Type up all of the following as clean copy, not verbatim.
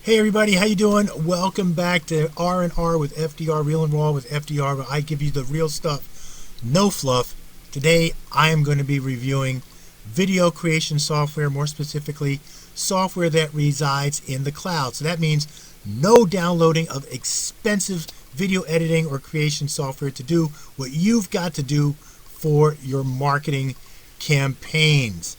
Hey everybody, how you doing? Welcome back to R&R with FDR, Real and Raw with FDR, where I give you the real stuff, no fluff. Today I am going to be reviewing video creation software, more specifically software that resides in the cloud. So that means no downloading of expensive video editing or creation software to do what you've got to do for your marketing campaigns.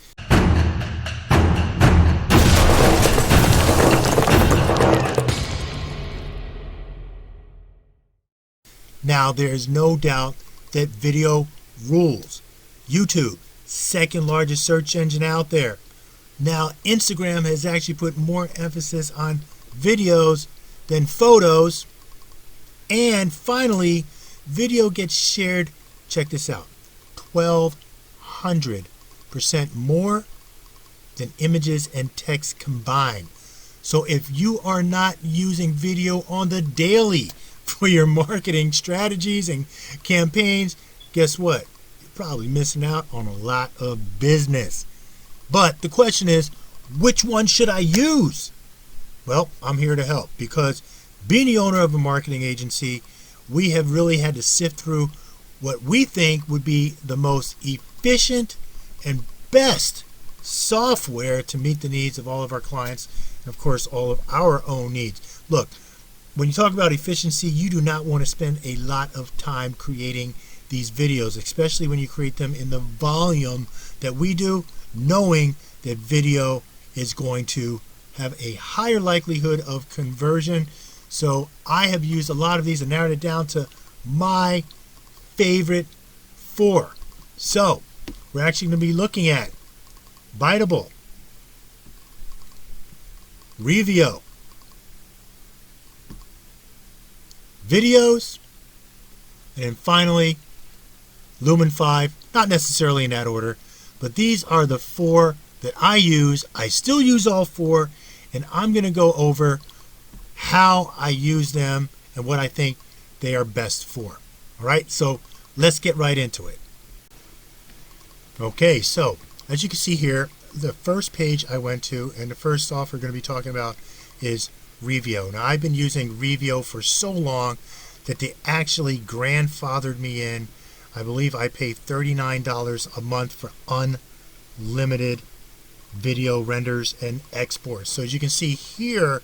Now, there's no doubt that video rules. YouTube, second largest search engine out there. Now, Instagram has actually put more emphasis on videos than photos. And finally, video gets shared, check this out, 1,200% more than images and text combined. So if you are not using video on the daily for your marketing strategies and campaigns, guess what? You're probably missing out on a lot of business. But the question is, which one should I use? Well, I'm here to help, because being the owner of a marketing agency, we have really had to sift through what we think would be the most efficient and best software to meet the needs of all of our clients and, of course, all of our own needs. Look, when you talk about efficiency, you do not want to spend a lot of time creating these videos, especially when you create them in the volume that we do, knowing that video is going to have a higher likelihood of conversion. So I have used a lot of these and narrowed it down to my favorite 4. So we're actually going to be looking at Biteable, Revio, Videos, and then finally Lumen 5. Not necessarily in that order, but these are the 4 that I use. I still use all 4, and I'm going to go over how I use them and what I think they are best for. All right, so let's get right into it. Okay, so as you can see here, the first page I went to and the first software we're going to be talking about is Revio. Now, I've been using Revio for so long that they actually grandfathered me in. I believe I pay $39 a month for unlimited video renders and exports. So as you can see here,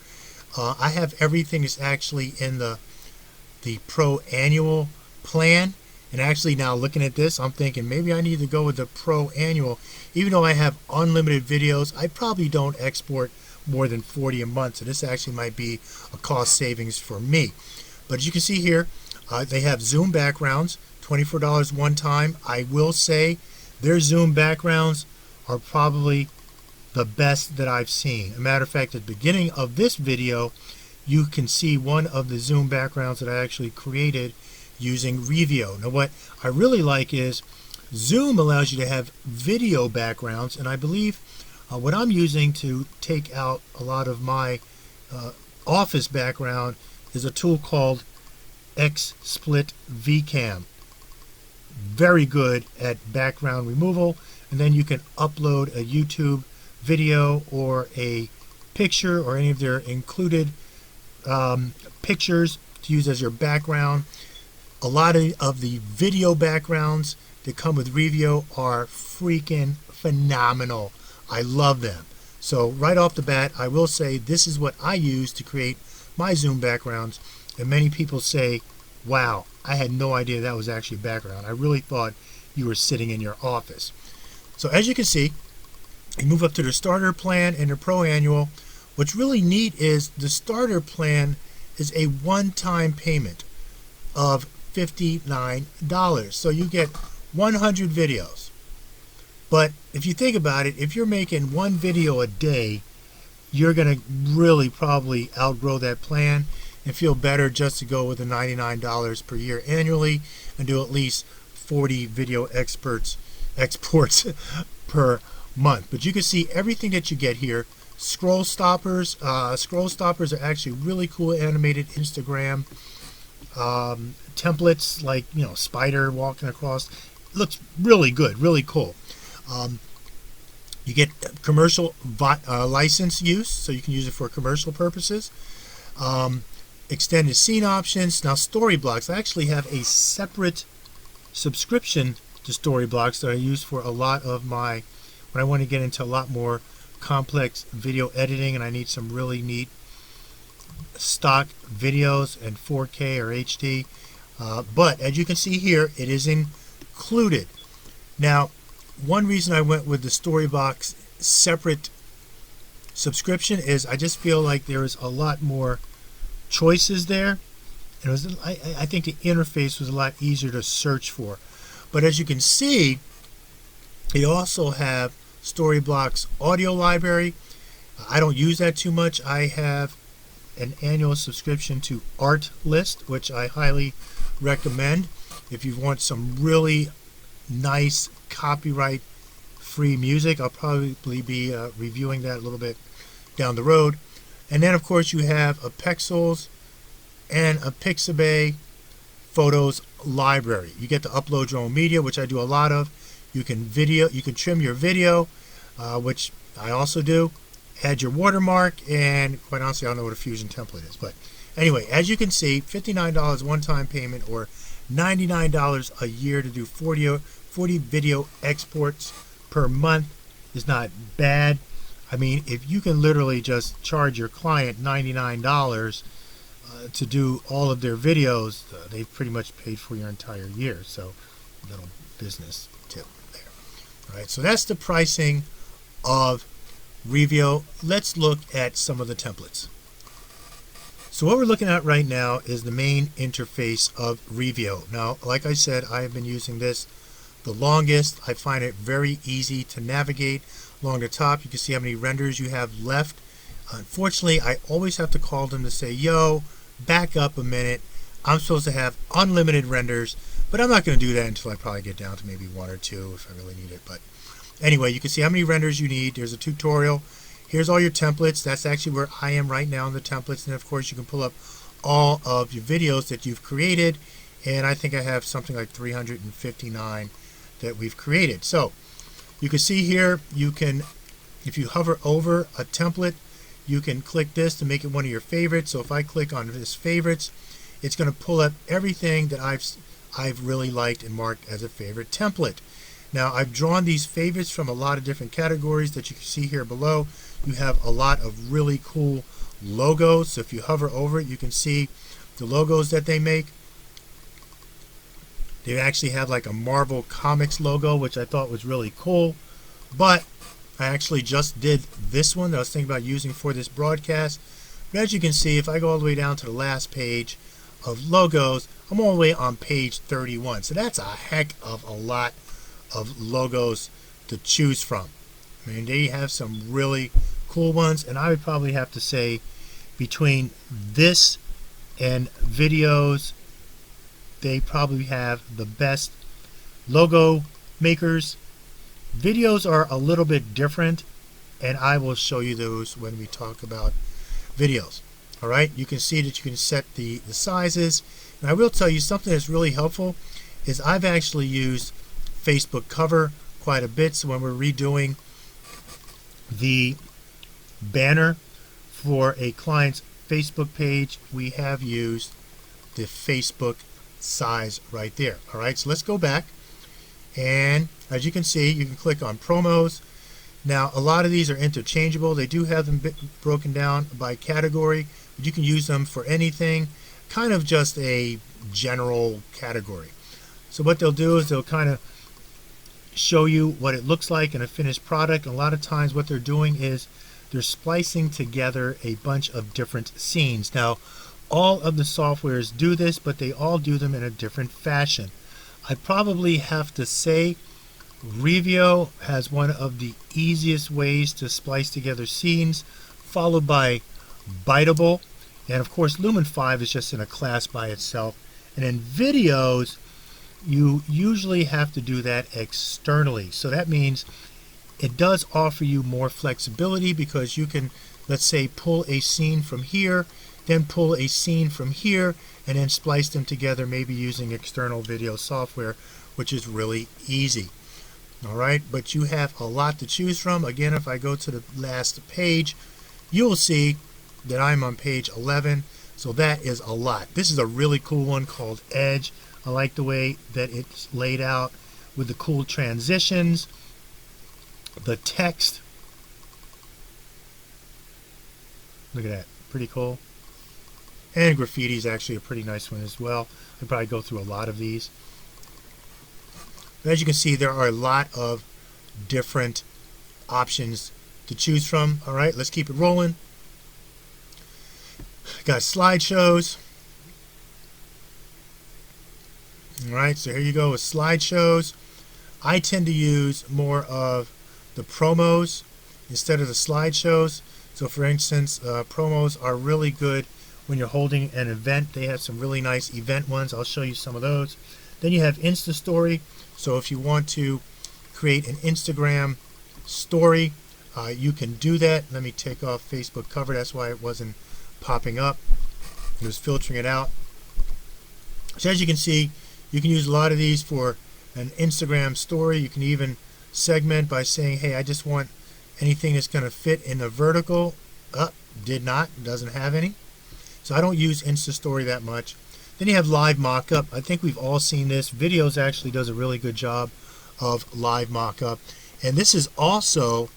I have everything that's actually in the Pro Annual plan. And actually, now looking at this, I'm thinking maybe I need to go with the Pro Annual. Even though I have unlimited videos, I probably don't export more than 40 a month. So this actually might be a cost savings for me. But as you can see here, they have Zoom backgrounds, $24 one time. I will say their Zoom backgrounds are probably the best that I've seen. As a matter of fact, at the beginning of this video, you can see one of the Zoom backgrounds that I actually created using Revio. Now, what I really like is Zoom allows you to have video backgrounds, and I believe what I'm using to take out a lot of my office background is a tool called XSplit VCam. Very good at background removal, and then you can upload a YouTube video or a picture or any of their included pictures to use as your background. A lot of the video backgrounds that come with Revio are freaking phenomenal. I love them. So right off the bat, I will say this is what I use to create my Zoom backgrounds. And many people say, wow, I had no idea that was actually background. I really thought you were sitting in your office. So as you can see, you move up to the starter plan and the Pro Annual. What's really neat is the starter plan is a one-time payment of $59. So you get 100 videos. But if you think about it, if you're making one video a day, you're going to really probably outgrow that plan and feel better just to go with the $99 per year annually and do at least 40 video exports per month. But you can see everything that you get here. Scroll stoppers. Scroll stoppers are actually really cool animated Instagram templates, like, you know, spider walking across. Looks really good, really cool. You get commercial license use, so you can use it for commercial purposes. Extended scene options. Now Storyblocks, I actually have a separate subscription to Storyblocks that I use for a lot of my, when I want to get into a lot more complex video editing and I need some really neat stock videos in 4K or HD. But as you can see here, it is included. Now, one reason I went with the Storyblocks separate subscription is I just feel like there is a lot more choices there. And it was, I think the interface was a lot easier to search for. But as you can see, they also have Storyblocks audio library. I don't use that too much. I have an annual subscription to Artlist, which I highly recommend if you want some really nice copyright free music. I'll probably be reviewing that a little bit down the road. And then of course you have a Pexels and a Pixabay photos library. You get to upload your own media, which I do a lot of. You can trim your video, which I also do. Add your watermark, and quite honestly, I don't know what a Fusion template is. But anyway, as you can see, $59 one-time payment or $99 a year to do 40 video exports per month is not bad. I mean, if you can literally just charge your client $99 to do all of their videos, they've pretty much paid for your entire year. So, little business tip there. All right, so that's the pricing of Revio. Let's look at some of the templates. So what we're looking at right now is the main interface of Revio. Now, like I said, I have been using this the longest. I find it very easy to navigate. Along the top, you can see how many renders you have left. Unfortunately, I always have to call them to say, yo, back up a minute. I'm supposed to have unlimited renders, but I'm not going to do that until I probably get down to maybe one or two if I really need it. But anyway, you can see how many renders you need. There's a tutorial. Here's all your templates. That's actually where I am right now in the templates. And of course, you can pull up all of your videos that you've created. And I think I have something like 359 that we've created. So you can see here, you can, if you hover over a template, you can click this to make it one of your favorites. So if I click on this favorites, it's going to pull up everything that I've really liked and marked as a favorite template. Now, I've drawn these favorites from a lot of different categories that you can see here below. You have a lot of really cool logos. So if you hover over it, you can see the logos that they make. They actually have like a Marvel Comics logo, which I thought was really cool. But I actually just did this one that I was thinking about using for this broadcast. But as you can see, if I go all the way down to the last page of logos, I'm all the way on page 31. So that's a heck of a lot of logos to choose from. I mean, they have some really cool ones, and I would probably have to say between this and videos, they probably have the best logo makers. Videos are a little bit different, and I will show you those when we talk about videos. All right, you can see that you can set the sizes. And I will tell you something that's really helpful is I've actually used Facebook Cover quite a bit. So when we're redoing the banner for a client's Facebook page, we have used the Facebook size right there. All right, so let's go back, and as you can see, you can click on promos. Now, a lot of these are interchangeable. They do have them broken down by category, but you can use them for anything, kind of just a general category. So what they'll do is they'll kind of show you what it looks like in a finished product. A lot of times what they're doing is they're splicing together a bunch of different scenes. Now, all of the softwares do this, but they all do them in a different fashion. I probably have to say Revio has one of the easiest ways to splice together scenes, followed by Biteable, and of course Lumen 5 is just in a class by itself. And in videos, you usually have to do that externally. So that means it does offer you more flexibility because you can, let's say, pull a scene from here, then pull a scene from here, and then splice them together, maybe using external video software, which is really easy. All right, but you have a lot to choose from. Again, if I go to the last page, you will see that I'm on page 11. So that is a lot. This is a really cool one called Edge. I like the way that it's laid out with the cool transitions, the text. Look at that, pretty cool. And graffiti is actually a pretty nice one as well. I'd probably go through a lot of these. But as you can see, there are a lot of different options to choose from. All right, let's keep it rolling. Got slideshows. All right, so here you go with slideshows. I tend to use more of the promos instead of the slideshows. So for instance, promos are really good when you're holding an event. They have some really nice event ones. I'll show you some of those. Then you have Insta Story. So if you want to create an Instagram story, you can do that. Let me take off Facebook cover. That's why it wasn't popping up. It was filtering it out. So as you can see, you can use a lot of these for an Instagram story. You can even segment by saying, hey, I just want anything that's going to fit in the vertical. Did not, doesn't have any. So I don't use Insta Story that much. Then you have live mockup. I think we've all seen this. Videos actually does a really good job of live mockup. And this is also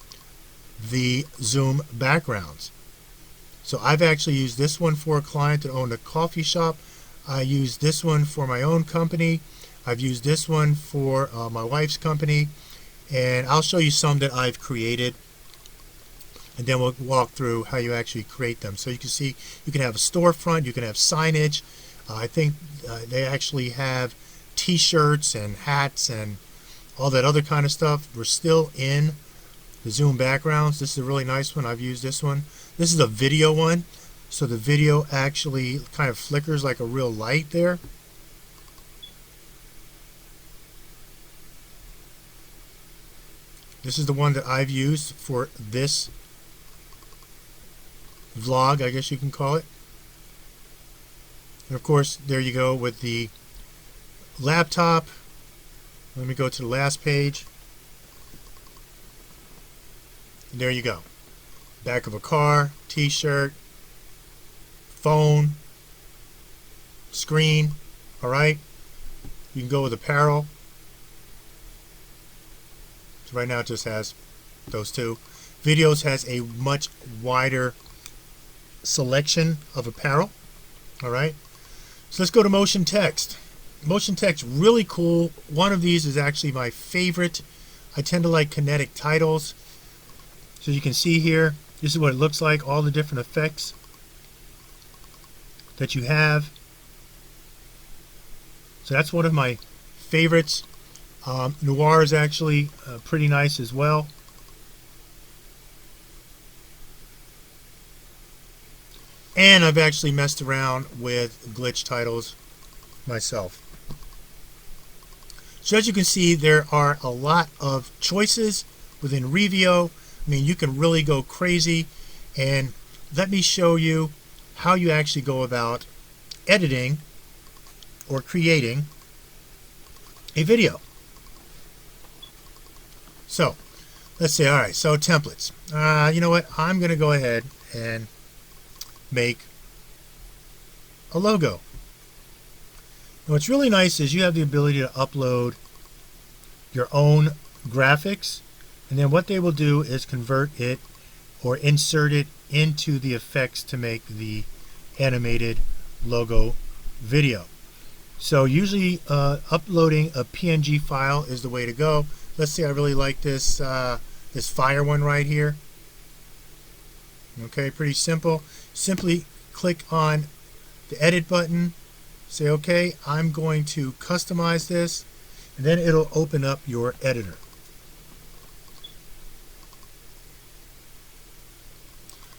the Zoom backgrounds. So I've actually used this one for a client that owned a coffee shop. I used this one for my own company. I've used this one for my wife's company. And I'll show you some that I've created. And then we'll walk through how you actually create them. So you can see you can have a storefront, you can have signage. I think they actually have t-shirts and hats and all that other kind of stuff. We're still in the Zoom backgrounds. This is a really nice one. I've used this one. This is a video one. So the video actually kind of flickers like a real light there. This is the one that I've used for this vlog, I guess you can call it. And of course, there you go with the laptop. Let me go to the last page. And there you go. Back of a car, t-shirt, phone, screen. All right. You can go with apparel. So right now it just has those two. Videos has a much wider selection of apparel. All right. So let's go to motion text. Motion text, really cool. One of these is actually my favorite. I tend to like kinetic titles. So you can see here, this is what it looks like, all the different effects that you have. So that's one of my favorites. Noir is actually pretty nice as well. And I've actually messed around with glitch titles myself. So as you can see, there are a lot of choices within Revio. I mean, you can really go crazy. And let me show you how you actually go about editing or creating a video. So let's say, all right, so templates. You know what? I'm going to go ahead and make a logo. And what's really nice is you have the ability to upload your own graphics, and then what they will do is convert it or insert it into the effects to make the animated logo video. So usually uploading a PNG file is the way to go. Let's say I really like this this fire one right here. Okay, pretty simple. Simply click on the edit button, say okay, I'm going to customize this, and then it'll open up your editor.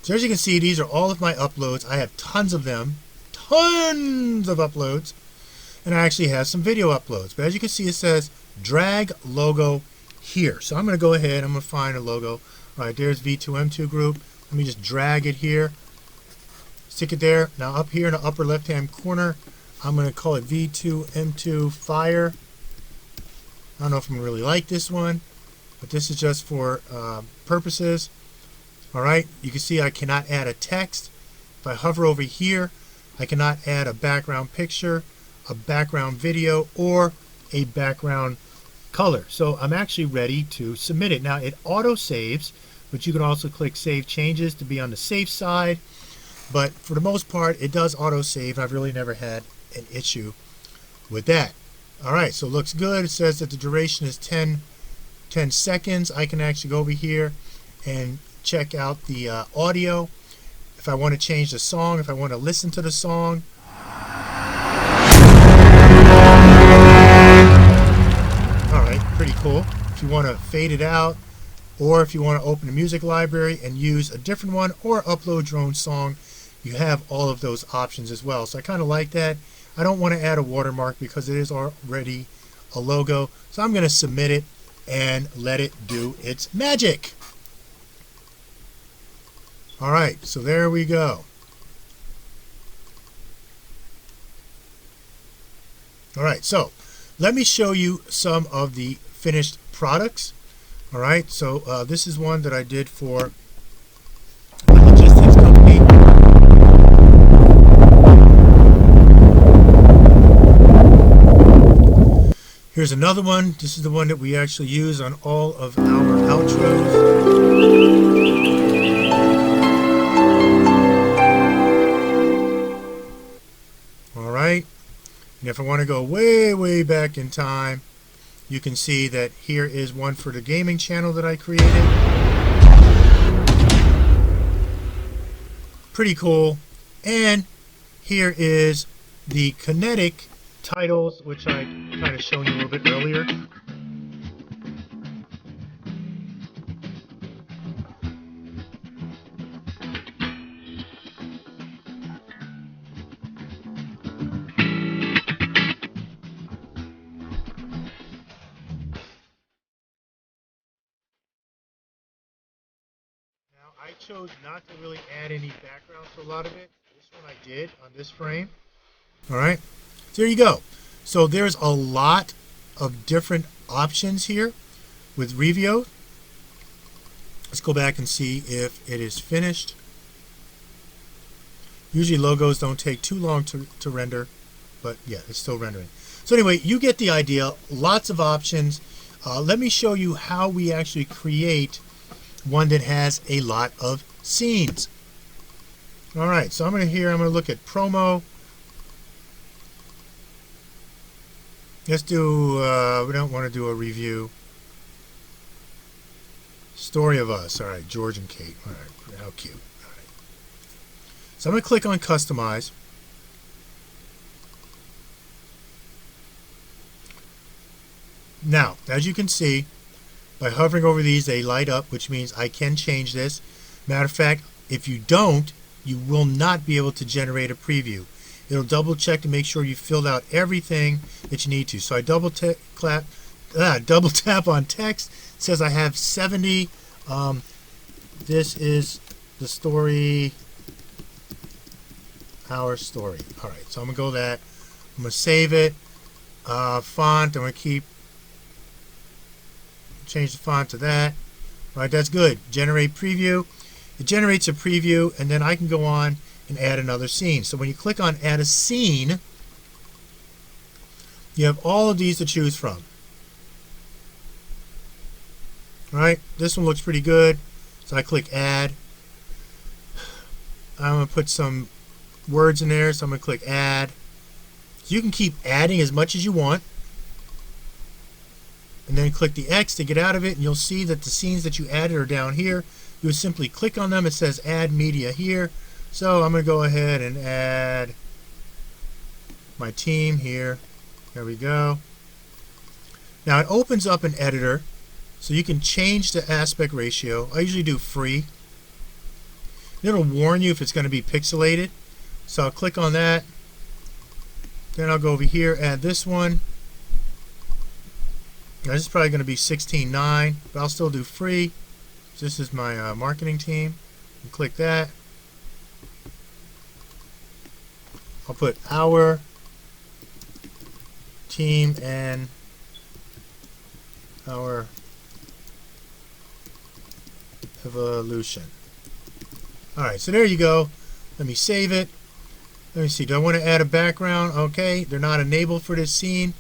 So as you can see, these are all of my uploads. I have tons of them, tons of uploads, and I actually have some video uploads. But as you can see, it says drag logo here. So I'm going to go ahead, I'm going to find a logo. All right, there's V2M2 group. Let me just drag it here, stick it there. Now up here in the upper left hand corner, I'm going to call it V2M2 Fire. I don't know if I'm really like this one. but this is just for purposes. Alright, you can see I cannot add a text. If I hover over here, I cannot add a background picture, a background video, or a background color. So I'm actually ready to submit it. Now it auto saves, but you can also click Save Changes to be on the safe side. But for the most part, it does auto save. I've really never had an issue with that. Alright, so it looks good. It says that the duration is 10 seconds. I can actually go over here and check out the audio. If I want to change the song, if I want to listen to the song. Alright, pretty cool. If you want to fade it out, or if you want to open a music library and use a different one, or upload your own song, you have all of those options as well. So I kind of like that. I don't want to add a watermark because it is already a logo. So I'm going to submit it and let it do its magic. Alright, so there we go. Alright, so let me show you some of the finished products. Alright, so this is one that I did for a logistics company. Here's another one. This is the one that we actually use on all of our outros. Alright, and if I want to go way back in time, you can see that here is one for the gaming channel that I created. Pretty cool. And here is the kinetic titles, which I kind of shown you a little bit earlier. I chose not to really add any background to a lot of it. This one I did on this frame. Alright, so there you go. So there's a lot of different options here with Revio. Let's go back and see if it is finished. Usually logos don't take too long to render, but yeah, it's still rendering. So anyway, you get the idea. Lots of options. Let me show you how we actually create one that has a lot of scenes. Alright, so I'm going to look at promo. Let's do, we don't want to do a review. Story of Us. Alright, George and Kate. Alright, how cute. Alright. So I'm going to click on Customize. Now, as you can see, by hovering over these, they light up, which means I can change this. Matter of fact, if you don't, you will not be able to generate a preview. It'll double check to make sure you filled out everything that you need to. So I double tap on text. It says I have 70. This is the story, our story. All right, so I'm gonna go that. I'm gonna save it. Font. I'm gonna change the font to that. All right, that's good. Generate preview. It generates a preview, and then I can go on and add another scene. So when you click on add a scene, you have all of these to choose from. All right, this one looks pretty good. So I click add. I'm going to put some words in there, so I'm going to click add. So you can keep adding as much as you want. And then click the X to get out of it, and you'll see that the scenes that you added are down here. You would simply click on them. It says add media here. So I'm going to go ahead and add my team here. There we go. Now it opens up an editor, so you can change the aspect ratio. I usually do free. It'll warn you if it's going to be pixelated. So I'll click on that. Then I'll go over here, add this one. Now, this is probably going to be 16:9, but I'll still do free. So this is my marketing team. And click that. I'll put our team and our Evolution. Alright, so there you go. Let me save it. Let me see, do I want to add a background? Okay, they're not enabled for this scene.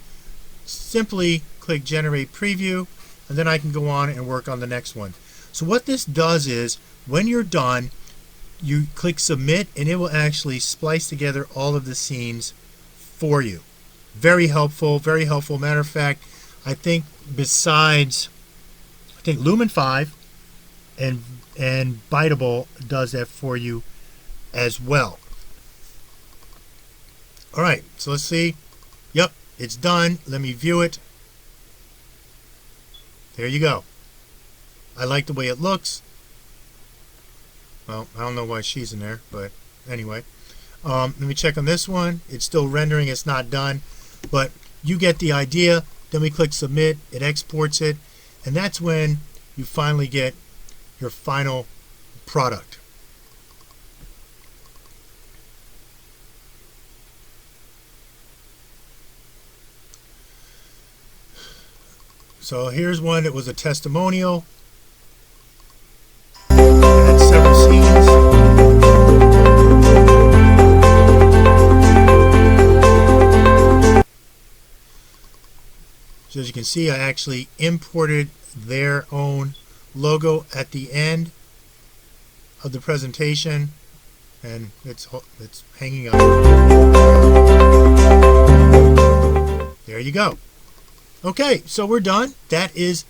Simply click Generate Preview, and then I can go on and work on the next one. So what this does is, when you're done, you click Submit, and it will actually splice together all of the scenes for you. Very helpful, very helpful. Matter of fact, I think Lumen 5 and Biteable does that for you as well. Alright, so let's see. Yep, it's done. Let me view it. There you go. I like the way it looks. Well, I don't know why she's in there, but anyway. Let me check on this one. It's still rendering. It's not done. But you get the idea. Then we click Submit. It exports it. And that's when you finally get your final product. So here's one that was a testimonial. It had several scenes. So as you can see, I actually imported their own logo at the end of the presentation, and it's hanging up. There you go. Okay, so we're done. That is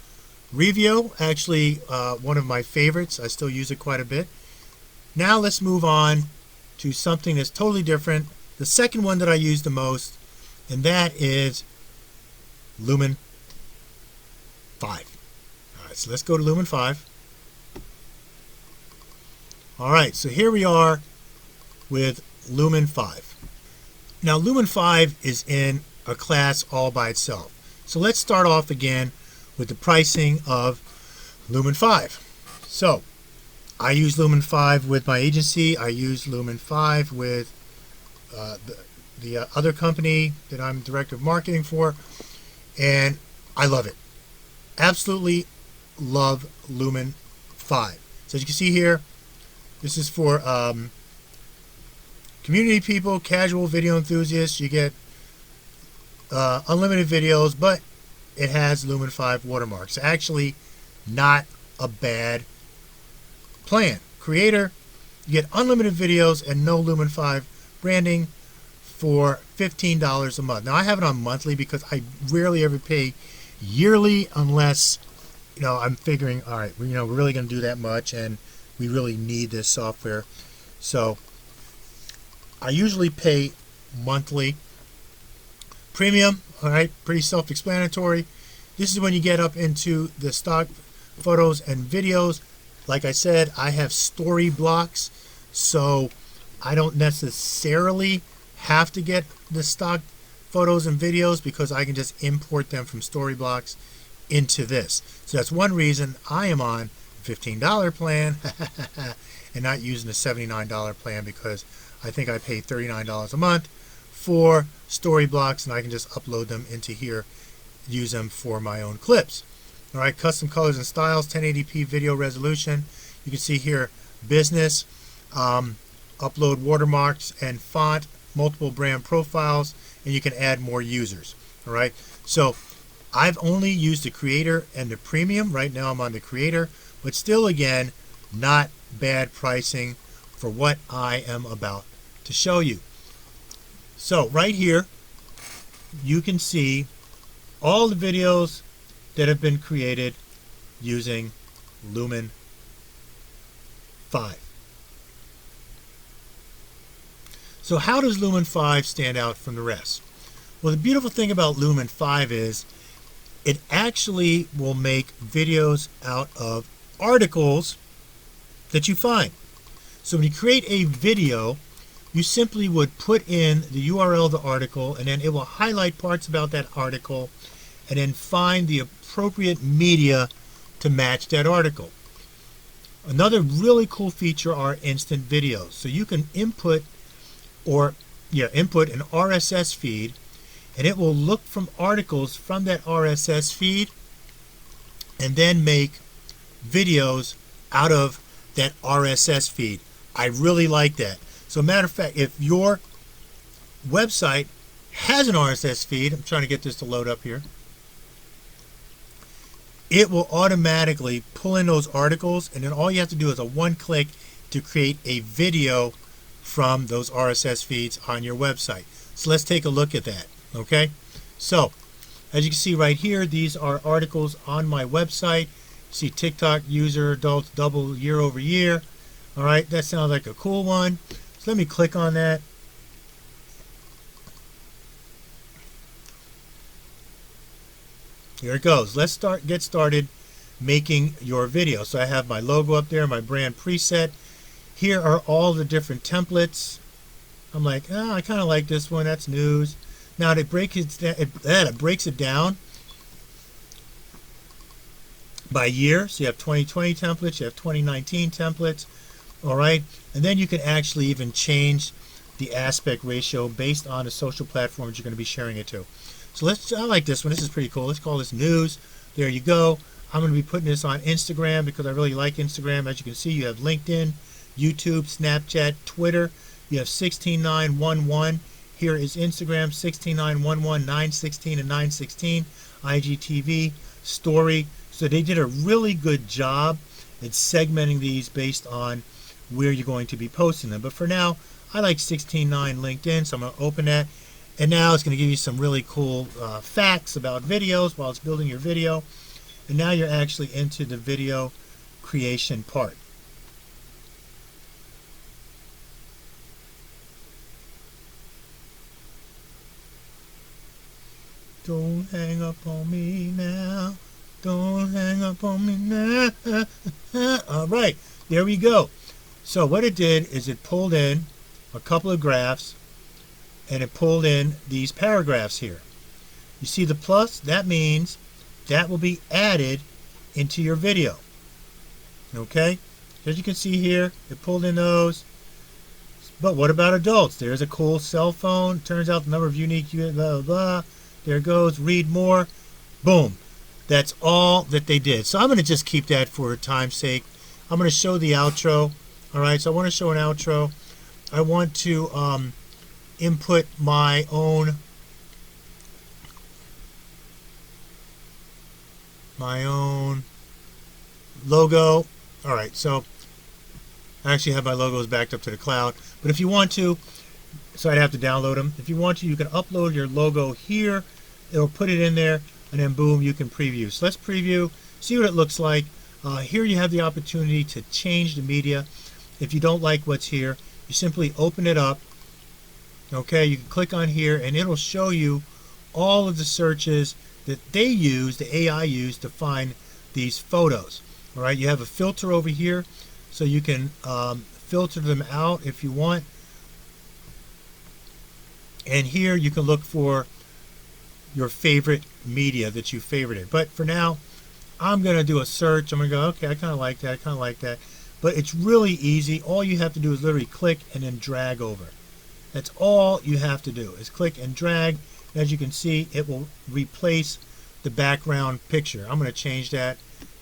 Revio, actually one of my favorites. I still use it quite a bit. Now let's move on to something that's totally different. The second one that I use the most, and that is Lumen 5. All right, so let's go to Lumen 5. All right, so here we are with Lumen 5. Now Lumen 5 is in a class all by itself. So let's start off again with the pricing of Lumen 5. So I use Lumen 5 with my agency. I use Lumen 5 with the other company that I'm director of marketing for, and I love it. Absolutely love Lumen 5. So as you can see here, this is for community people, casual video enthusiasts. You get unlimited videos, but it has Lumen 5 watermarks. Actually, not a bad plan. Creator, you get unlimited videos and no Lumen 5 branding for $15 a month. Now I have it on monthly because I rarely ever pay yearly unless, I'm figuring, all right, we're really going to do that much and we really need this software. So I usually pay monthly. Premium, all right, pretty self-explanatory. This is when you get up into the stock photos and videos. Like I said, I have story blocks, so I don't necessarily have to get the stock photos and videos because I can just import them from story blocks into this. So that's one reason I am on a $15 plan and not using the $79 plan, because I think I pay $39 a month for story blocks, and I can just upload them into here, use them for my own clips. All right, custom colors and styles, 1080p video resolution. You can see here business, upload watermarks and font, multiple brand profiles, and you can add more users. All right, so I've only used the creator and the premium. Right now I'm on the creator, but still, again, not bad pricing for what I am about to show you. So right here, you can see all the videos that have been created using Lumen 5. So how does Lumen 5 stand out from the rest? Well, the beautiful thing about Lumen 5 is it actually will make videos out of articles that you find. So when you create a video, you simply would put in the URL of the article, and then it will highlight parts about that article and then find the appropriate media to match that article. Another really cool feature are instant videos. So you can input an RSS feed, and it will look from articles from that RSS feed and then make videos out of that RSS feed. I really like that. So matter of fact, if your website has an RSS feed, I'm trying to get this to load up here, it will automatically pull in those articles, and then all you have to do is a one click to create a video from those RSS feeds on your website. So let's take a look at that. Okay, so as you can see right here, these are articles on my website. See TikTok user adults double year over year. All right, that sounds like a cool one. So let me click on that. Here it goes. Let's get started making your video. So I have my logo up there, my brand preset. Here are all the different templates. I'm like, oh, I kind of like this one. That's news. Now it breaks it down by year. So you have 2020 templates, you have 2019 templates. All right, and then you can actually even change the aspect ratio based on the social platforms you're going to be sharing it to. So I like this one. This is pretty cool. Let's call this news. There you go. I'm going to be putting this on Instagram because I really like Instagram. As you can see, you have LinkedIn, YouTube, Snapchat, Twitter. You have 16.911. Here is Instagram, 16.911, 916 and 916, IGTV, Story. So they did a really good job at segmenting these based on where you're going to be posting them. But for now, I like 16.9 LinkedIn, so I'm going to open that. And now it's going to give you some really cool facts about videos while it's building your video. And now you're actually into the video creation part. Don't hang up on me now. Don't hang up on me now. All right, there we go. So what it did is it pulled in a couple of graphs, and it pulled in these paragraphs here. You see the plus? That means that will be added into your video. Okay? As you can see here, it pulled in those. But what about adults? There's a cool cell phone. Turns out the number of unique, blah, blah, blah. There it goes. Read more. Boom. That's all that they did. So I'm going to just keep that for time's sake. I'm going to show the outro. All right, so I want to show an outro. I want to input my own logo. All right, so I actually have my logos backed up to the cloud. But if you want to, so I'd have to download them. If you want to, you can upload your logo here. It'll put it in there, and then boom, you can preview. So let's preview, see what it looks like. Here you have the opportunity to change the media. If you don't like what's here, you simply open it up. Okay, you can click on here, and it'll show you all of the searches that they use, the AI used to find these photos. All right, you have a filter over here, so you can filter them out if you want. And here you can look for your favorite media that you favorited. But for now, I'm going to do a search. I'm going to go, okay, I kind of like that, I kind of like that. But it's really easy. All you have to do is literally click and then drag over. That's all you have to do is click and drag. As you can see, it will replace the background picture. I'm going to change that.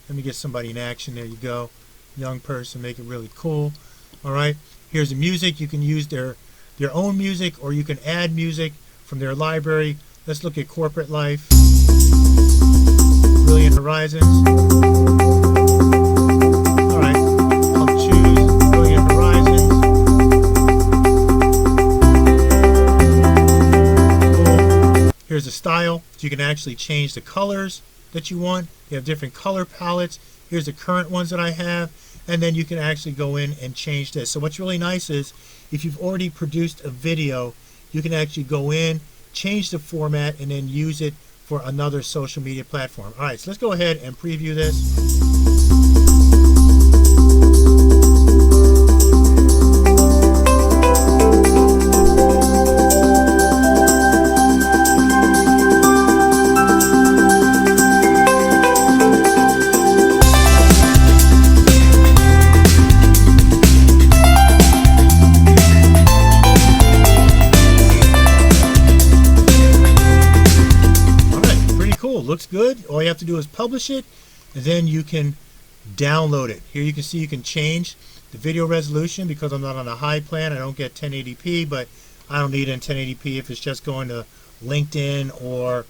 Let me get somebody in action. There you go. Young person, make it really cool. All right. Here's the music. You can use their own music, or you can add music from their library. Let's look at Corporate Life. Brilliant Horizons. All right. I'll choose Brilliant Horizons. Cool. Here's the style. So you can actually change the colors that you want. You have different color palettes. Here's the current ones that I have. And then you can actually go in and change this. So what's really nice is if you've already produced a video, you can actually go in, change the format, and then use it for another social media platform. All right, so let's go ahead and preview this. Looks good. All you have to do is publish it, and then you can download it. Here you can see you can change the video resolution. Because I'm not on a high plan, I don't get 1080p, but I don't need it in 1080p if it's just going to LinkedIn or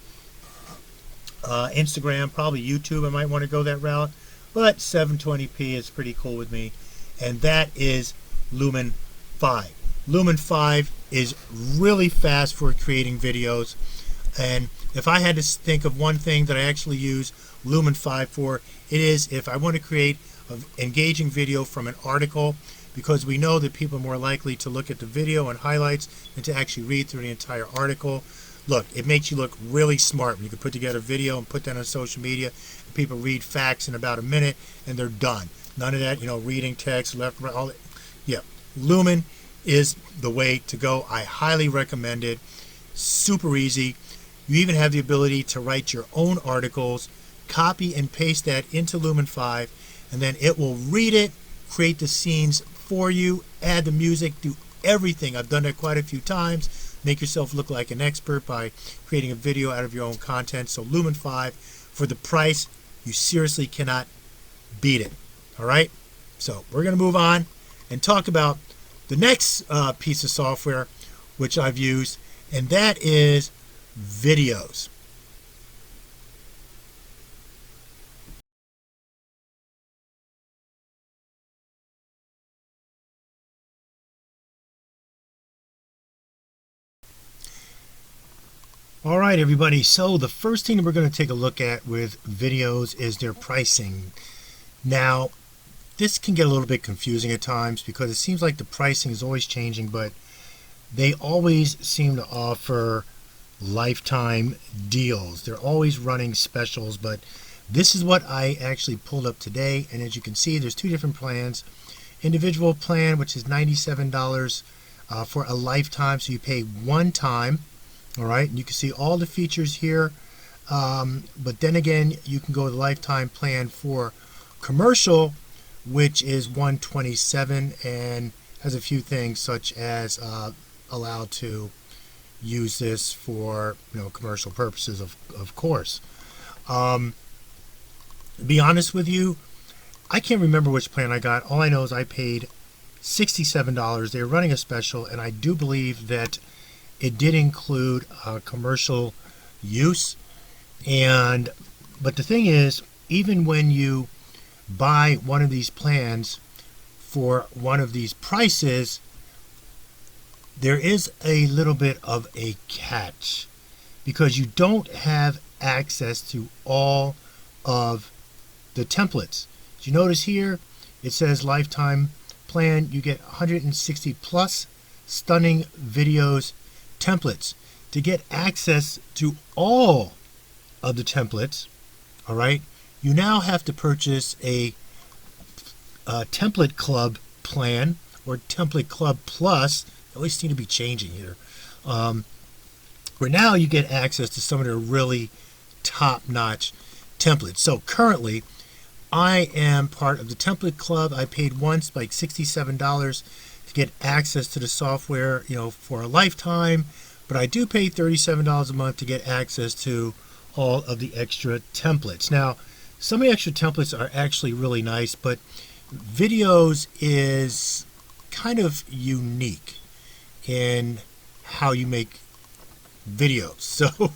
Instagram, probably YouTube. I might want to go that route, but 720p is pretty cool with me. And that is Lumen 5. Lumen 5 is really fast for creating videos. And if I had to think of one thing that I actually use Lumen 5 for, it is if I want to create an engaging video from an article, because we know that people are more likely to look at the video and highlights than to actually read through the entire article. Look, it makes you look really smart when you can put together a video and put that on social media, and people read facts in about a minute and they're done. None of that, reading text, left, right, all that. Yeah, Lumen is the way to go. I highly recommend it. Super easy. You even have the ability to write your own articles, copy and paste that into Lumen 5, and then it will read it, create the scenes for you, add the music, do everything. I've done that quite a few times. Make yourself look like an expert by creating a video out of your own content. So Lumen 5, for the price, you seriously cannot beat it. All right? So we're going to move on and talk about the next piece of software which I've used, and that is videos. All right, everybody. So the first thing that we're going to take a look at with videos is their pricing. Now, this can get a little bit confusing at times because it seems like the pricing is always changing, but they always seem to offer lifetime deals. They're always running specials, but this is what I actually pulled up today. And as you can see, there's two different plans. Individual plan, which is $97 for a lifetime, so you pay one time. All right, and you can see all the features here, but then again, you can go to the lifetime plan for commercial, which is $127 and has a few things such as allowed to use this for commercial purposes, of course. To be honest with you, I can't remember which plan I got. All I know is I paid $67. They were running a special, and I do believe that it did include commercial use. But the thing is, even when you buy one of these plans for one of these prices, there is a little bit of a catch, because you don't have access to all of the templates. As you notice here, it says lifetime plan. You get 160 plus stunning videos templates. To get access to all of the templates, all right, you now have to purchase a template club plan or template club plus. They always seem to be changing here, where now you get access to some of their really top-notch templates. So currently I am part of the template club. I paid once like $67 to get access to the software for a lifetime, but I do pay $37 a month to get access to all of the extra templates. Now, some of the extra templates are actually really nice, but videos is kind of unique in how you make videos. So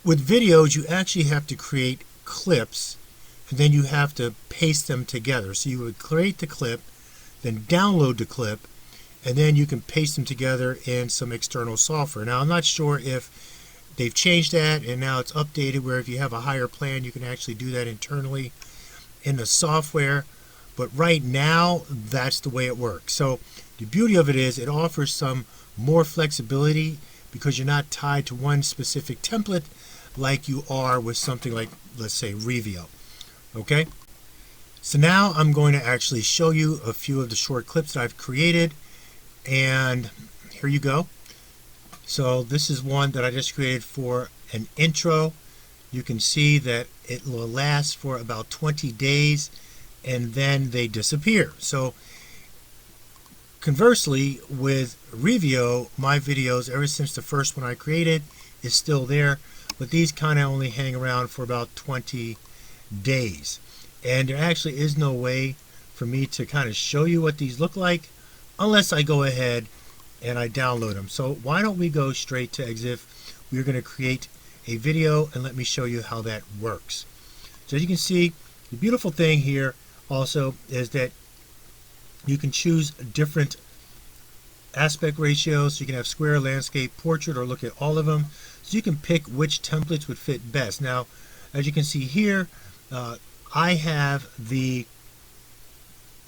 with videos, you actually have to create clips, and then you have to paste them together. So you would create the clip, then download the clip, and then you can paste them together in some external software. Now, I'm not sure if they've changed that and now it's updated where if you have a higher plan, you can actually do that internally in the software. But right now, that's the way it works. So the beauty of it is it offers some more flexibility because you're not tied to one specific template like you are with something like, let's say, Revio. Okay? So now I'm going to actually show you a few of the short clips that I've created. And here you go. So this is one that I just created for an intro. You can see that it will last for about 20 days and then they disappear. So conversely, with Revio, my videos, ever since the first one I created, is still there, but these kind of only hang around for about 20 days. and there actually is no way for me to kind of show you what these look like unless I go ahead and I download them. So why don't we go straight to EXIF? We're going to create a video and let me show you how that works. So as you can see, the beautiful thing here also is that you can choose different aspect ratios. So you can have square, landscape, portrait, or look at all of them. So you can pick which templates would fit best. Now, as you can see here, I have the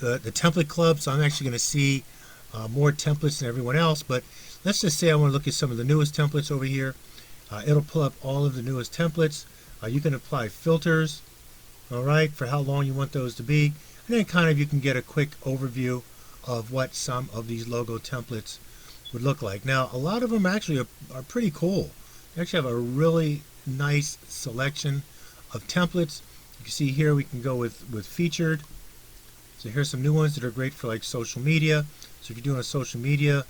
template club, so I'm actually going to see more templates than everyone else. But let's just say I want to look at some of the newest templates over here. It'll pull up all of the newest templates. You can apply filters, all right, for how long you want those to be, and then kind of you can get a quick overview of what some of these logo templates would look like. Now, a lot of them actually are pretty cool. They actually have a really nice selection of templates. You can see here we can go with featured. So here's some new ones that are great for like social media. So if you're doing a social media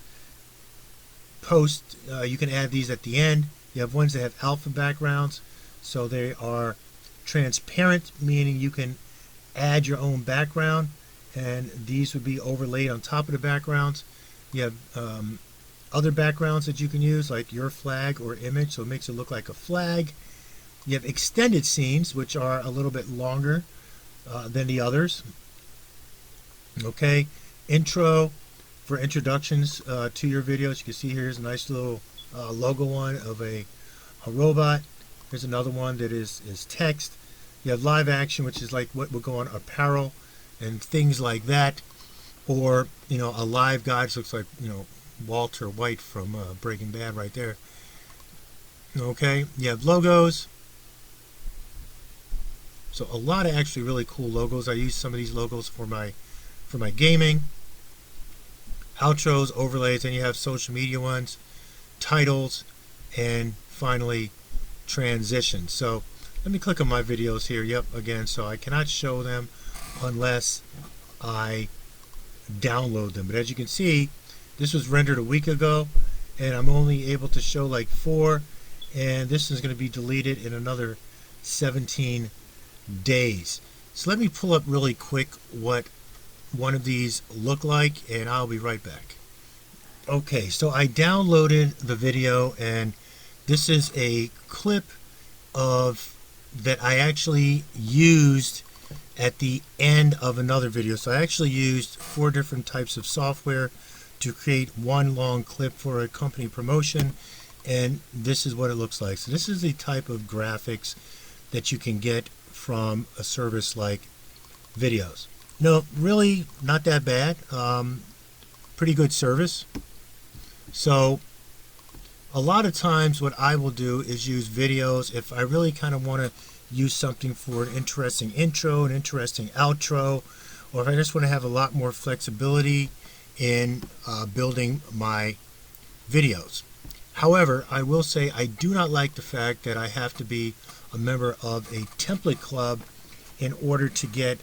post, you can add these at the end. You have ones that have alpha backgrounds, so they are transparent, meaning you can add your own background, and these would be overlaid on top of the backgrounds. You have other backgrounds that you can use, like your flag or image, so it makes it look like a flag. You have extended scenes, which are a little bit longer than the others. Okay, intro for introductions to your videos. You can see here's a nice little logo one of a robot. Here's another one that is text. You have live action, which is like what would go on apparel and things like that, or a live guy. This looks like Walter White from Breaking Bad right there. Okay, you have logos. So a lot of actually really cool logos. I use some of these logos for my gaming. Outros, overlays, and you have social media ones, titles, and finally transitions. So let me click on my videos here. Yep, again, so I cannot show them unless I download them. But as you can see, this was rendered a week ago, and I'm only able to show like 4, and this is going to be deleted in another 17 days. So let me pull up really quick what one of these look like, and I'll be right back. Okay, so I downloaded the video, and this is a clip of that I actually used at the end of another video. So I actually used 4 different types of software to create one long clip for a company promotion, and this is what it looks like. So this is the type of graphics that you can get from a service like Videos. No, really not that bad. Pretty good service. So a lot of times what I will do is use Videos if I really kind of want to use something for an interesting intro, an interesting outro, or if I just want to have a lot more flexibility in building my videos. However, I will say I do not like the fact that I have to be a member of a template club in order to get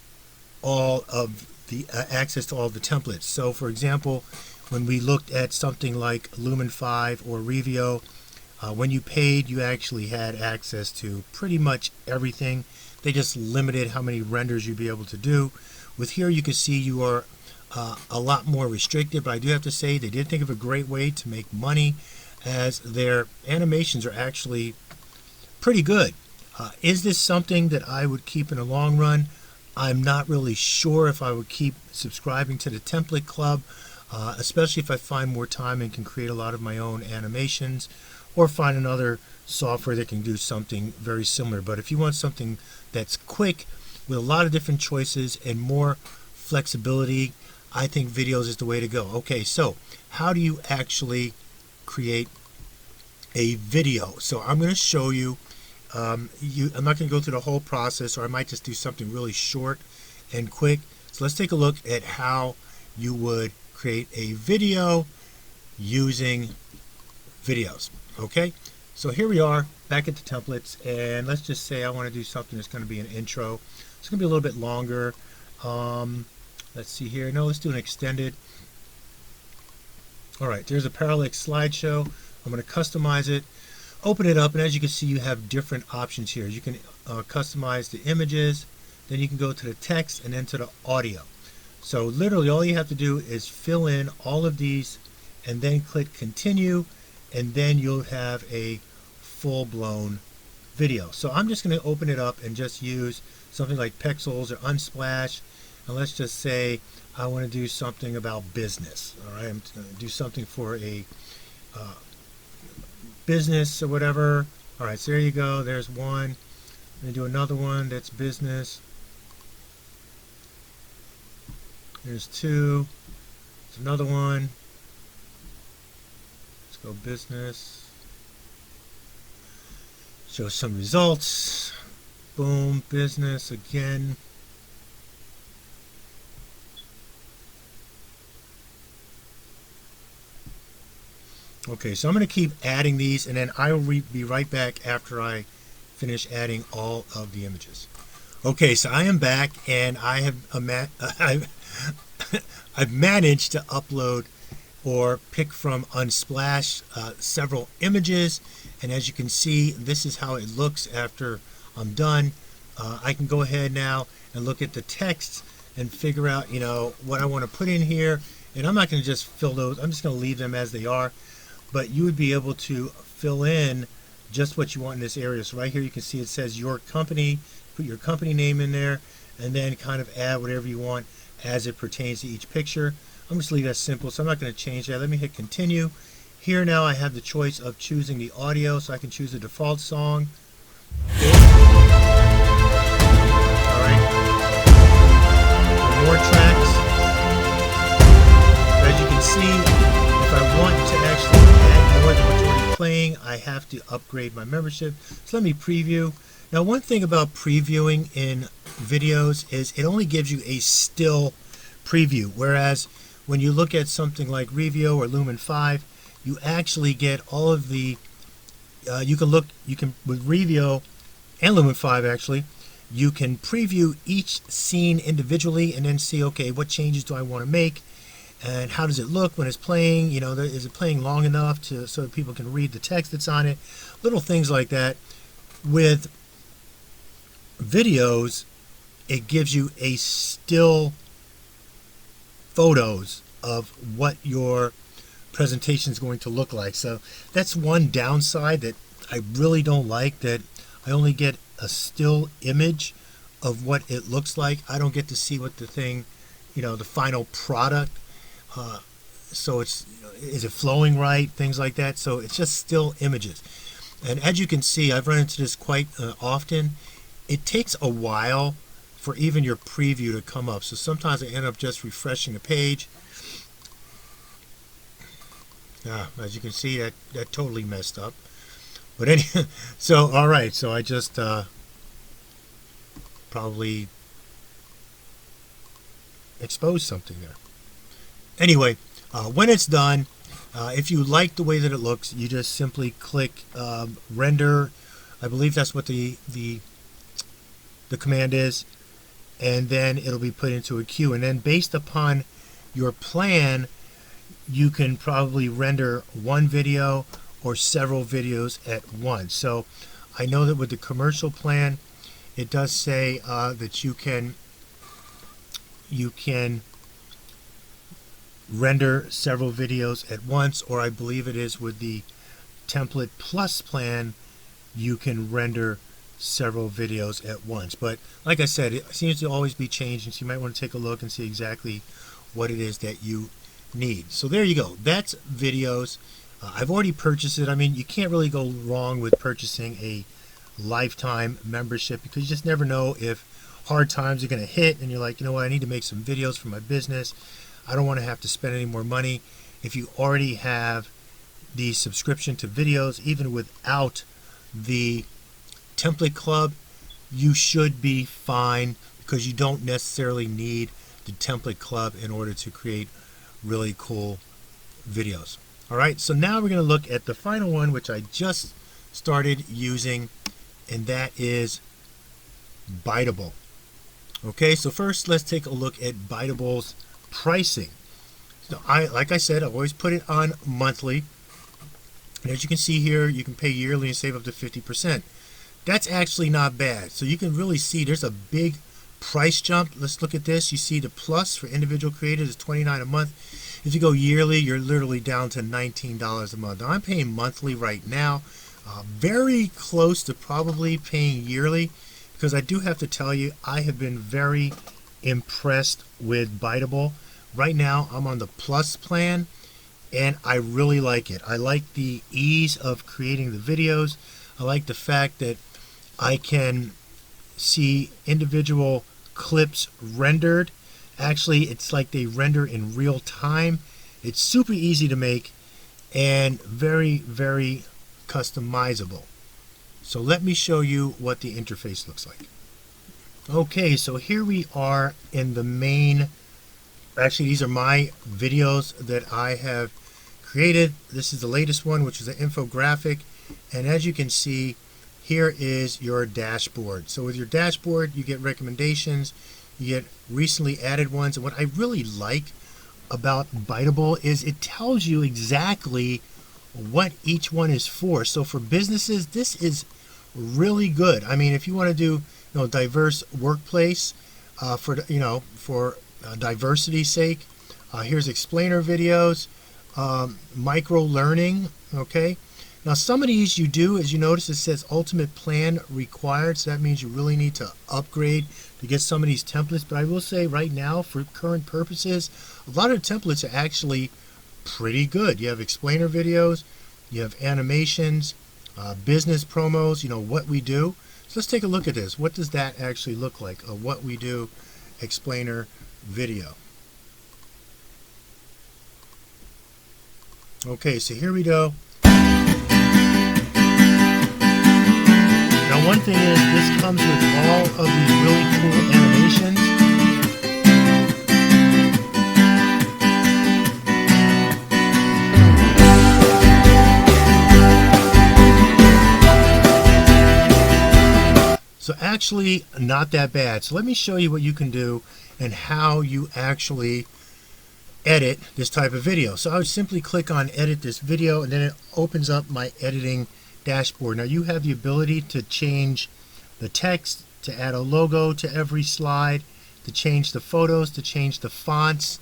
all of the access to all the templates. So for example, when we looked at something like Lumen 5 or Revio, when you paid, you actually had access to pretty much everything. They just limited how many renders you'd be able to do. With here, you can see you are a lot more restricted, but I do have to say they did think of a great way to make money, as their animations are actually pretty good. Is this something that I would keep in the long run? I'm not really sure if I would keep subscribing to the template club, especially if I find more time and can create a lot of my own animations, or find another software that can do something very similar. But if you want something that's quick with a lot of different choices and more flexibility, I think Videos is the way to go. Okay, so how do you actually create a video? So I'm going to show you. I'm not going to go through the whole process, or I might just do something really short and quick. So let's take a look at how you would create a video using Videos. Okay, so here we are back at the templates, and let's just say I want to do something that's going to be an intro. It's going to be a little bit longer. Let's see here. No, let's do an extended. All right, there's a parallax slideshow. I'm going to customize it. Open it up, and as you can see, you have different options here. You can customize the images, then you can go to the text and then to the audio. So literally all you have to do is fill in all of these and then click continue, and then you'll have a full-blown video. So I'm just going to open it up and just use something like Pexels or Unsplash, and let's just say I want to do something about business. All right, I'm going to do something for a business or whatever. All right, so there you go. There's one. I'm going to do another one that's business. There's two. There's another one. Let's go business. Show some results. Boom, business again. Okay, so I'm going to keep adding these, and then I will be right back after I finish adding all of the images. Okay, so I am back, and I have I've managed to upload or pick from Unsplash several images, and as you can see, this is how it looks after I'm done. I can go ahead now and look at the text and figure out, you know, what I want to put in here, and I'm not going to just fill those. I'm just going to leave them as they are. But you would be able to fill in just what you want in this area. So right here you can see it says your company, put your company name in there, and then kind of add whatever you want as it pertains to each picture. I'm just leave that simple, so I'm not going to change that. Let me hit continue. Here now I have the choice of choosing the audio, so I can choose the default song. Alright. More tracks. As you can see, if I want to actually add more than what's already playing, I have to upgrade my membership. So let me preview. Now, one thing about previewing in videos is it only gives you a still preview, whereas when you look at something like Revio or Lumen 5, you actually get all of the you can with Revio and Lumen 5 actually, you can preview each scene individually and then see, okay, what changes do I want to make? And how does it look when it's playing? You know, is it playing long enough so that people can read the text that's on it? Little things like that. With videos, it gives you a still photos of what your presentation is going to look like. So that's one downside that I really don't like, that I only get a still image of what it looks like. I don't get to see what the thing, you know, the final product. So it's, is it flowing right, things like that. So it's just still images. And as you can see, I've run into this quite often. It takes a while for even your preview to come up. So sometimes I end up just refreshing the page. As you can see, that totally messed up. But anyway, so all right, so I just probably exposed something there. Anyway, when it's done, if you like the way that it looks, you just simply click render. I believe that's what the command is, and then it'll be put into a queue. And then based upon your plan, you can probably render one video or several videos at once. So I know that with the commercial plan, it does say that you can render several videos at once, or I believe it is with the Template Plus plan, you can render several videos at once. But like I said, it seems to always be changing, so you might want to take a look and see exactly what it is that you need. So there you go. That's videos. I've already purchased it. I mean, you can't really go wrong with purchasing a lifetime membership, because you just never know if hard times are going to hit and you're like, you know what, I need to make some videos for my business. I don't want to have to spend any more money. If you already have the subscription to videos, even without the Template Club, you should be fine, because you don't necessarily need the Template Club in order to create really cool videos. All right, so now we're going to look at the final one, which I just started using, and that is Biteable. Okay, so first let's take a look at Biteable's pricing. So like I said, I've always put it on monthly. And as you can see here, you can pay yearly and save up to 50%. That's actually not bad. So you can really see there's a big price jump. Let's look at this. You see the plus for individual creators is $29 a month. If you go yearly, you're literally down to $19 a month. Now, I'm paying monthly right now, very close to probably paying yearly, because I do have to tell you, I have been very impressed with Biteable. Right now, I'm on the plus plan, and I really like it. I like the ease of creating the videos. I like the fact that I can see individual clips rendered. Actually, it's like they render in real time. It's super easy to make and very, very customizable. So let me show you what the interface looks like. Okay, so here we are in the main. Actually, these are my videos that I have created. This is the latest one, which is an infographic. And as you can see, here is your dashboard. So with your dashboard, you get recommendations, you get recently added ones. And what I really like about Biteable is it tells you exactly what each one is for. So for businesses, this is really good. I mean, if you want to do, diverse workplace for diversity's sake, here's explainer videos, micro learning. Okay. Now, some of these you do, as you notice, it says ultimate plan required. So that means you really need to upgrade to get some of these templates. But I will say right now, for current purposes, a lot of templates are actually pretty good. You have explainer videos, you have animations, business promos, what we do. So let's take a look at this. What does that actually look like? A what we do explainer video. Okay, so here we go. Now, one thing is, this comes with all of these really cool animations. So actually, not that bad. So let me show you what you can do and how you actually edit this type of video. So I would simply click on edit this video, and then it opens up my editing dashboard. Now you have the ability to change the text, to add a logo to every slide, to change the photos, to change the fonts,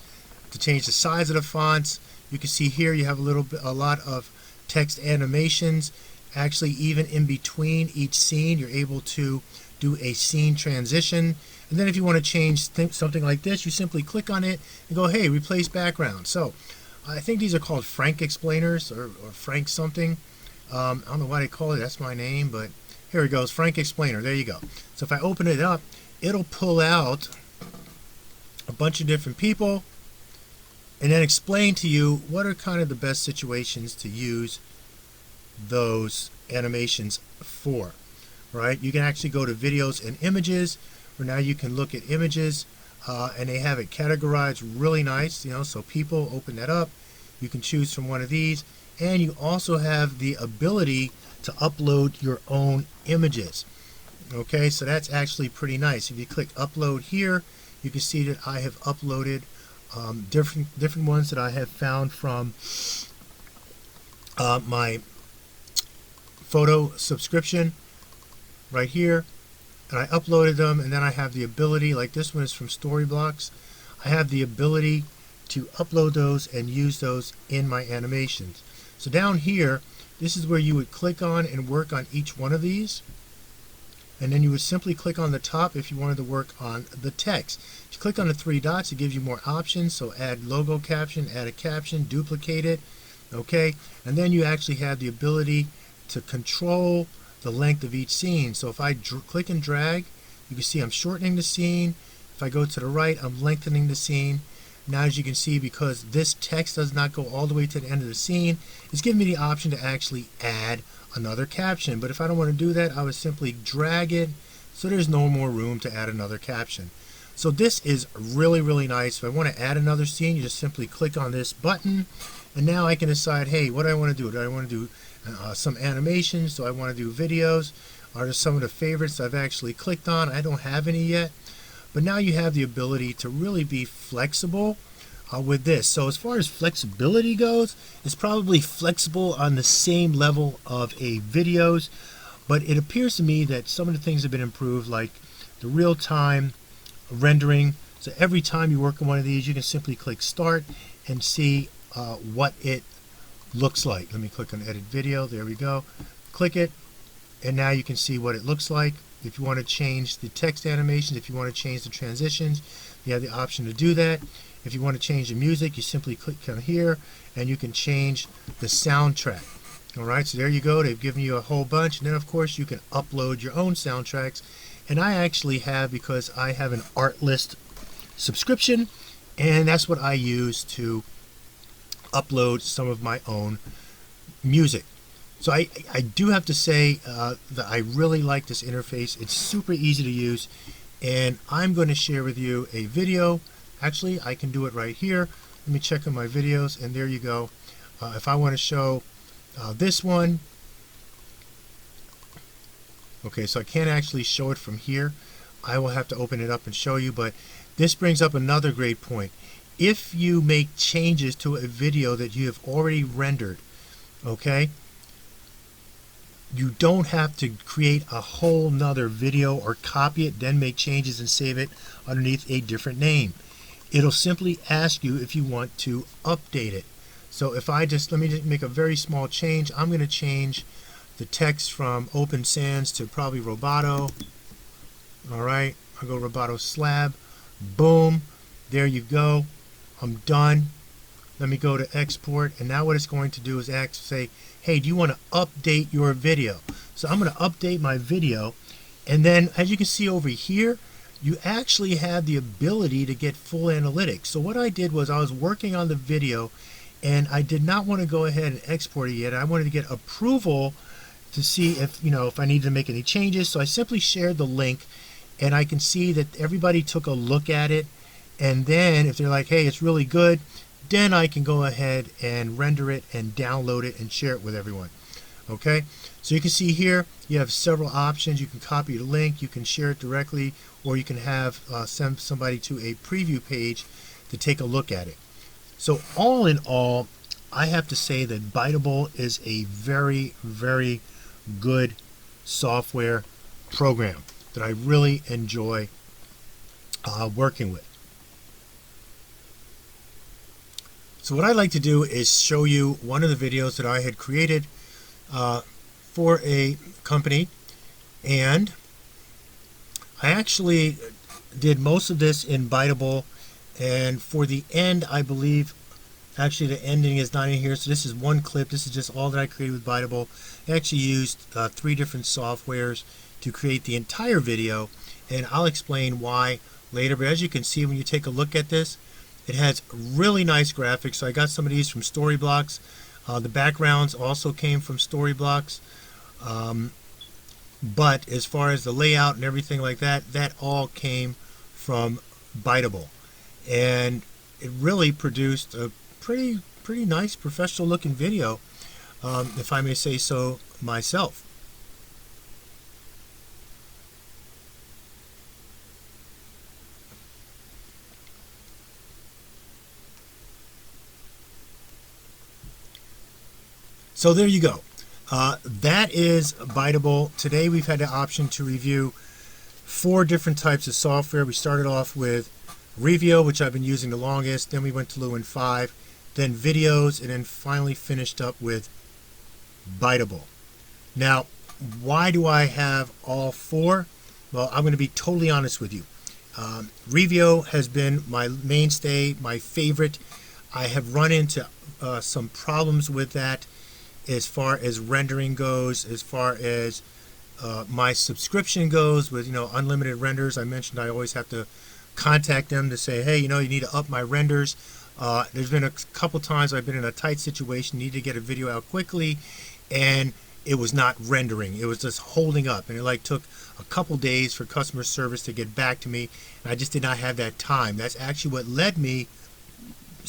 to change the size of the fonts. You can see here you have a lot of text animations. Actually, even in between each scene, you're able to do a scene transition. And then if you want to change something like this, you simply click on it and go, hey, replace background. So I think these are called Frank explainers or Frank something. I don't know why they call it. That's my name, but here it goes, Frank Explainer. There you go. So if I open it up, it'll pull out a bunch of different people and then explain to you what are kind of the best situations to use those animations for. Right? You can actually go to videos and images, where now you can look at images, and they have it categorized really nice. So people, open that up. You can choose from one of these. And you also have the ability to upload your own images. Okay, so that's actually pretty nice. If you click upload here, you can see that I have uploaded different ones that I have found from my photo subscription right here. And I uploaded them, and then I have the ability, like this one is from Storyblocks, I have the ability to upload those and use those in my animations. So down here, this is where you would click on and work on each one of these. And then you would simply click on the top if you wanted to work on the text. If you click on the three dots, it gives you more options. So add logo caption, add a caption, duplicate it. Okay, and then you actually have the ability to control the length of each scene. So if I click and drag, you can see I'm shortening the scene. If I go to the right, I'm lengthening the scene. Now, as you can see, because this text does not go all the way to the end of the scene, it's giving me the option to actually add another caption. But if I don't want to do that, I would simply drag it so there's no more room to add another caption. So this is really, really nice. If I want to add another scene, you just simply click on this button, and now I can decide, hey, what do I want to do? Do I want to do some animations? Do I want to do videos? Are there some of the favorites I've actually clicked on? I don't have any yet. But now you have the ability to really be flexible with this. So as far as flexibility goes, it's probably flexible on the same level of a videos, but it appears to me that some of the things have been improved, like the real-time rendering. So every time you work on one of these, you can simply click start and see what it looks like. Let me click on edit video. There we go. Click it, and now you can see what it looks like. If you want to change the text animations, if you want to change the transitions, you have the option to do that. If you want to change the music, you simply click on here and you can change the soundtrack. Alright, so there you go. They've given you a whole bunch, and then of course you can upload your own soundtracks. And I actually have, because I have an Artlist subscription, and that's what I use to upload some of my own music. So I do have to say that I really like this interface. It's super easy to use, and I'm going to share with you a video. Actually, I can do it right here. Let me check on my videos, and there you go. If I want to show this one, okay, so I can't actually show it from here. I will have to open it up and show you, but this brings up another great point. If you make changes to a video that you have already rendered, okay, you don't have to create a whole nother video or copy it, then make changes and save it underneath a different name. It'll simply ask you if you want to update it. So if I just, let me just make a very small change. I'm going to change the text from Open Sans to probably Roboto. Alright, I'll go Roboto Slab. Boom. There you go. I'm done. Let me go to export, and now what it's going to do is say, hey, do you want to update your video? So I'm going to update my video, and then as you can see over here, you actually have the ability to get full analytics. So what I did was I was working on the video, and I did not want to go ahead and export it yet. I wanted to get approval to see if, if I needed to make any changes. So I simply shared the link, and I can see that everybody took a look at it, and then if they're like, hey, it's really good, then I can go ahead and render it and download it and share it with everyone. Okay, so you can see here you have several options. You can copy the link, you can share it directly, or you can have send somebody to a preview page to take a look at it. So all in all, I have to say that Biteable is a very, very good software program that I really enjoy working with. So what I'd like to do is show you one of the videos that I had created for a company, and I actually did most of this in Biteable, and for the end, I believe, actually the ending is not in here, so this is one clip. This is just all that I created with Biteable. I actually used 3 different softwares to create the entire video, and I'll explain why later. But as you can see, when you take a look at this, it has really nice graphics. So I got some of these from Storyblocks. The backgrounds also came from Storyblocks. But as far as the layout and everything like that, that all came from Biteable. And it really produced a pretty nice professional looking video, if I may say so myself. So there you go. That is Biteable. Today we've had the option to review 4 different types of software. We started off with Revio, which I've been using the longest. Then we went to Lumen 5, then Videos, and then finally finished up with Biteable. Now, why do I have all 4? Well, I'm going to be totally honest with you. Revio has been my mainstay, my favorite. I have run into some problems with that as far as rendering goes, as far as my subscription goes with unlimited renders. I mentioned I always have to contact them to say, hey, you need to up my renders. There's been a couple times I've been in a tight situation, need to get a video out quickly, and it was not rendering. It was just holding up, and it took a couple days for customer service to get back to me, and I just did not have that time. That's actually what led me,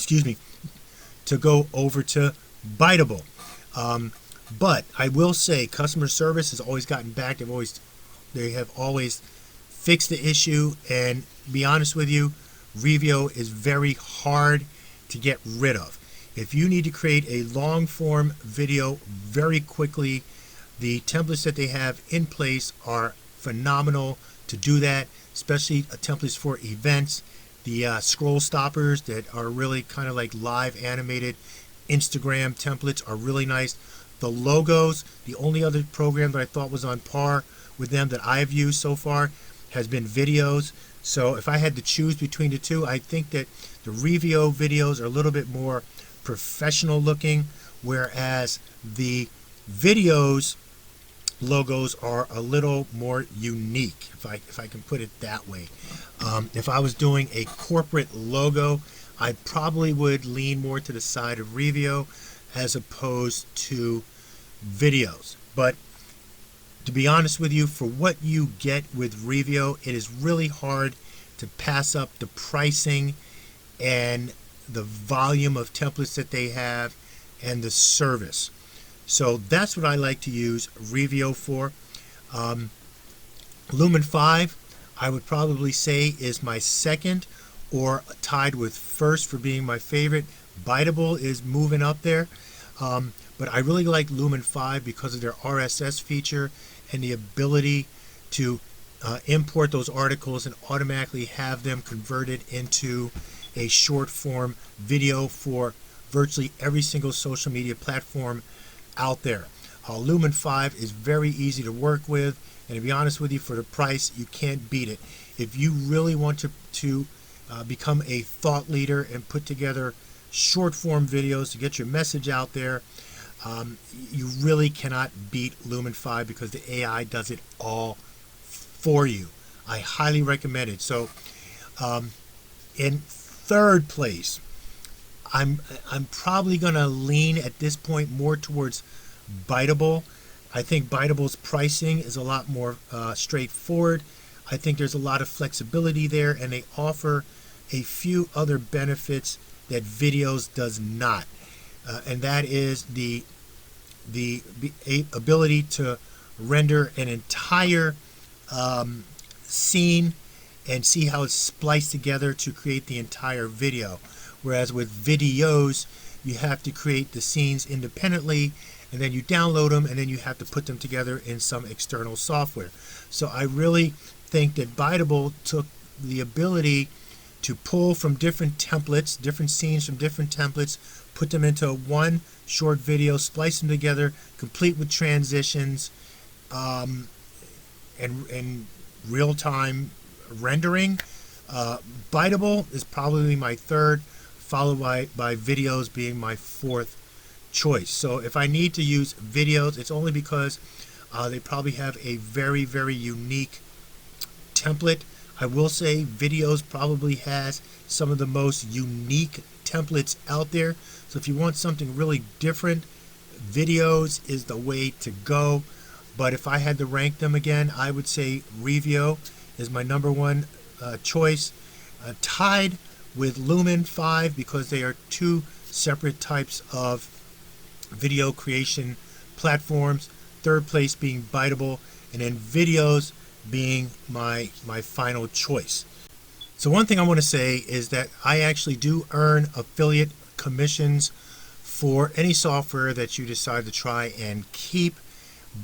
to go over to Biteable. But I will say customer service has always gotten back. They have always fixed the issue, and to be honest with you, Revio is very hard to get rid of. If you need to create a long form video very quickly, the templates that they have in place are phenomenal to do that. especially templates for events. The scroll stoppers that are really kind of like live animated Instagram templates are really nice. The logos, the only other program that I thought was on par with them that I've used so far has been Videos. So if I had to choose between the two, I think that the Revio videos are a little bit more professional looking, whereas the Videos logos are a little more unique, if I can put it that way. If I was doing a corporate logo, I probably would lean more to the side of Revio as opposed to Videos. But to be honest with you, for what you get with Revio, it is really hard to pass up the pricing and the volume of templates that they have and the service. So that's what I like to use Revio for. Lumen 5, I would probably say, is my second, or tied with first for being my favorite. Biteable is moving up there. But I really like Lumen 5 because of their RSS feature and the ability to import those articles and automatically have them converted into a short form video for virtually every single social media platform out there. Lumen 5 is very easy to work with, and to be honest with you, for the price, you can't beat it. If you really want to become a thought leader and put together short form videos to get your message out there, you really cannot beat Lumen 5 because the AI does it all for you. I highly recommend it. So in third place, I'm probably going to lean at this point more towards Biteable. I think Bitable's pricing is a lot more straightforward. I think there's a lot of flexibility there, and they offer a few other benefits that Videos does not, and that is the ability to render an entire scene and see how it's spliced together to create the entire video. Whereas with Videos, you have to create the scenes independently, and then you download them, and then you have to put them together in some external software. So I really think that Biteable took the ability to pull from different templates, different scenes from different templates, put them into one short video, splice them together, complete with transitions, and real-time rendering. Biteable is probably my third, followed by Videos being my fourth choice. So if I need to use Videos, it's only because they probably have a very, very unique template. I will say Videos probably has some of the most unique templates out there. So if you want something really different, Videos is the way to go. But if I had to rank them again, I would say Revio is my number one choice, tied with Lumen 5 because they are two separate types of video creation platforms. Third place being Biteable, and then Videos being my final choice. So one thing I want to say is that I actually do earn affiliate commissions for any software that you decide to try and keep.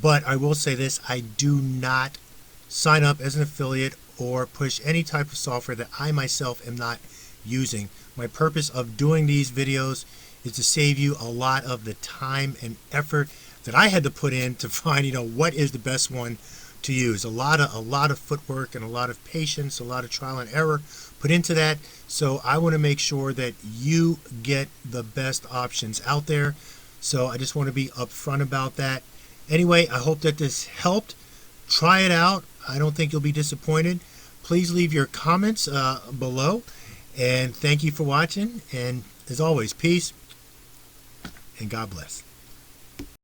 But I will say this, I do not sign up as an affiliate or push any type of software that I myself am not using. My purpose of doing these videos is to save you a lot of the time and effort that I had to put in to find, what is the best one to use. A lot of footwork and a lot of patience, a lot of trial and error put into that. So I want to make sure that you get the best options out there. So I just want to be upfront about that. Anyway, I hope that this helped. Try it out. I don't think you'll be disappointed. Please leave your comments below. And thank you for watching. And as always, peace and God bless.